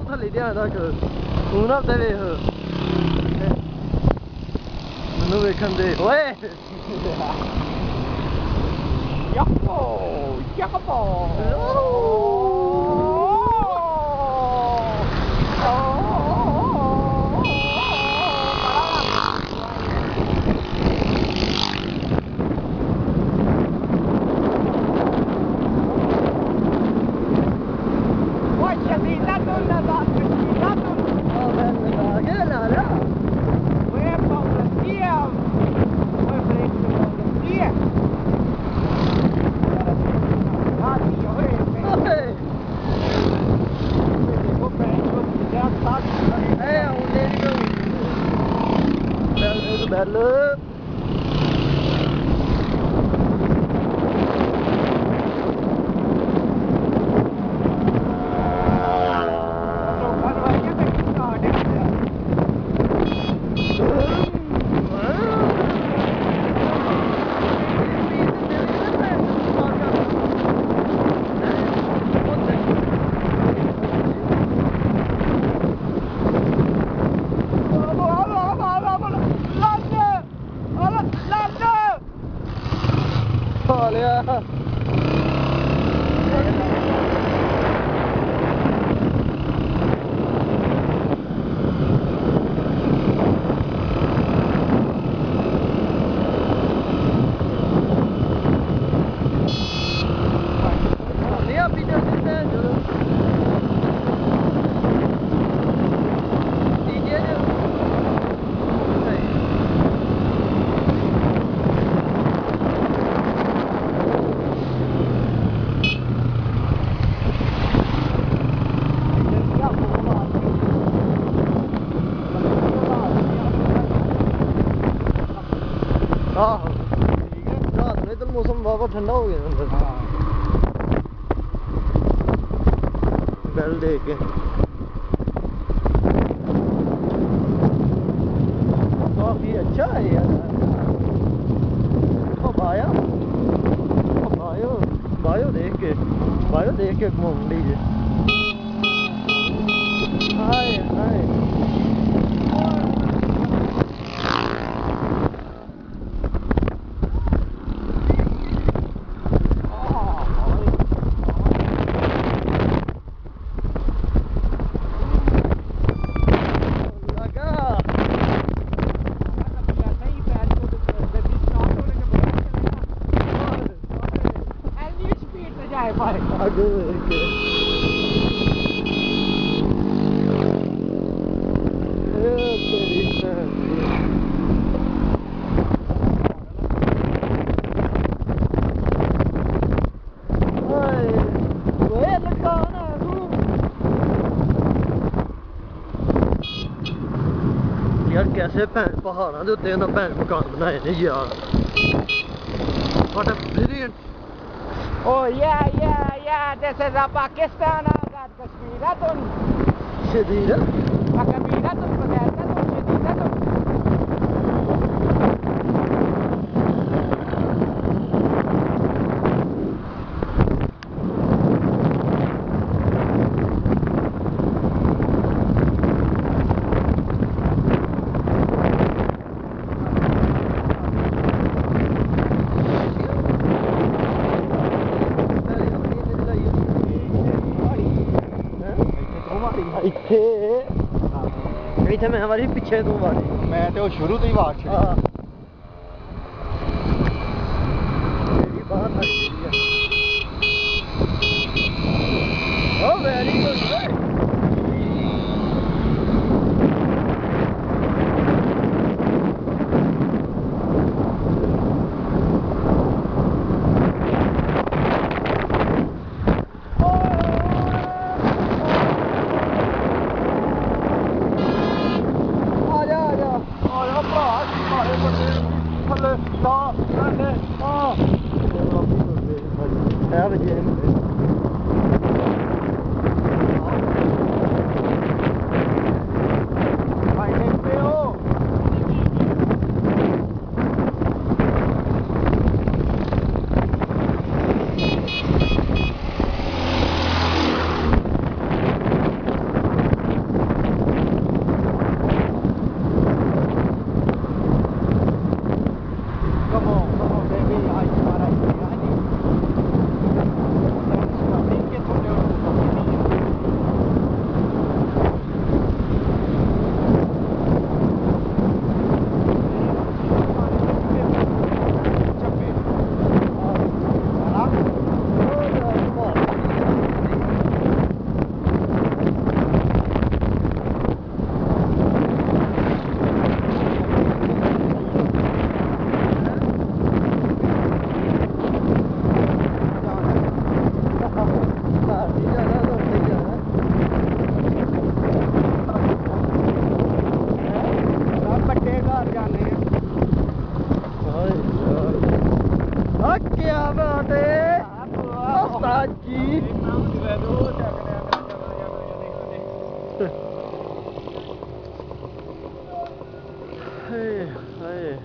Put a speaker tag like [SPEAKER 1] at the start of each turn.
[SPEAKER 1] ਥੱਲੇ ਧਿਆਨ ਰੱਖ ਤੂੰ ਨਾ ਉੱਤੇ ਵੇਖ ਮੈਨੂੰ ਵੇਖਣ ਦੇ ਓਏ
[SPEAKER 2] ਯਾਪੋ ਯਾਪੋ
[SPEAKER 1] Bello. Olha! ਆਹੋ ਠੀਕ ਹੈ ਰਾਤ ਨੂੰ ਇਧਰ ਮੌਸਮ ਵਾਵਾ ਠੰਡਾ ਹੋ ਗਿਆ ਅੰਦਰ ਹਾਂ ਬੈਲ ਦੇ ਕੇ ਕਾਫੀ ਅੱਛਾ ਹੈ ਯਾਰ ਉਹ ਬਾਇਓ ਦੇਖ ਕੇ ਘੁੰਮਦੀ ਜੇ ਹਾਏ ਹਾਏ Good. यार कैसे भैन पहाड़ों के उत्ते भैन मकान बनाए ने यार What a brilliant
[SPEAKER 2] Oh yeah, this is a Pakistan Azad Kashmiratun
[SPEAKER 1] Shadida
[SPEAKER 2] Kashmiratun Shadidatun
[SPEAKER 1] ਇੱਥੇ ਮੈਂ ਵਾਰੀ ਪਿੱਛੇ ਤੂੰ ਵਾਰੀ
[SPEAKER 2] ਮੈਂ ਤੇ ਉਹ ਸ਼ੁਰੂ ਤੋਂ ਹੀ ਵਾਰ ਛੱਡੀ
[SPEAKER 1] ਮੇਰੀ ਬਾਹਰ ਲੱਗ ਗਈ ਆ ਓ ਵੈਰੀ ਗੁੱਡ ਥੱਲੇ ਲਾ ਹਾਏ ਹਾਏ